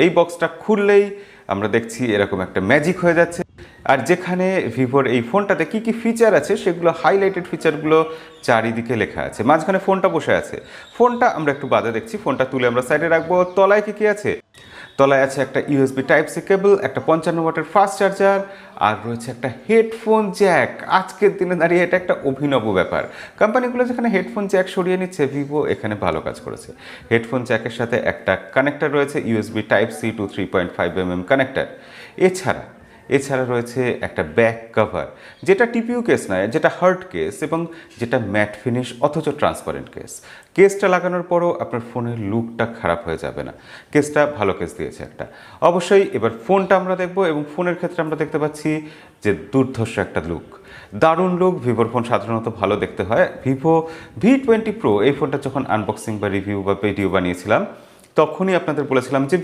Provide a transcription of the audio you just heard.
এই বক্সটা খুললেই আমরা দেখছি এরকম একটা ম্যাজিক হয়ে যাচ্ছে। আর যেখানে ভিভোর এই ফোনটাতে কি কি ফিচার আছে সেগুলো হাইলাইটেড ফিচারগুলো চারিদিকে লেখা আছে, মাঝখানে ফোনটা বসে আছে। ফোনটা আমরা একটু বাদে দেখছি, ফোনটা তুলে আমরা সাইডে রাখবো। তলায় কি কি আছে? তলায় আছে একটা ইউএসবি টাইপ সি কেবল, একটা 55 ওয়াটের ফাস্ট চার্জার, আর রয়েছে একটা হেডফোন জ্যাক। আজকের দিনে দাঁড়িয়ে এটা একটা অভিনব ব্যাপার। কোম্পানিগুলো যেখানে হেডফোন জ্যাক সরিয়ে নিচ্ছে, ভিভো এখানে ভালো কাজ করেছে। হেডফোন জ্যাকের সাথে একটা কানেক্টর রয়েছে, USB type C to 3.5 connector. এছাড়া রয়েছে একটা ব্যাক কভার, যেটা টিপিউ কেস নয়, যেটা হার্ড কেস এবং যেটা ম্যাট ফিনিশ অথচ ট্রান্সপারেন্ট কেস। কেসটা লাগানোর পরও আপনার ফোনের লুকটা খারাপ হয়ে যাবে না। কেসটা ভালো কেস দিয়েছে একটা। অবশ্যই এবার ফোনটা আমরা দেখব, এবং ফোনের ক্ষেত্রে আমরা দেখতে পাচ্ছি যে দুর্ধর্ষ একটা লুক, দারুণ লুক। ভিভোর ফোন সাধারণত ভালো দেখতে হয়। ভিভো V20 Pro এই ফোনটা যখন আনবক্সিং বা রিভিউ বা ভিডিও বানিয়েছিলাম, তখনই আপনাদের বলেছিলাম যে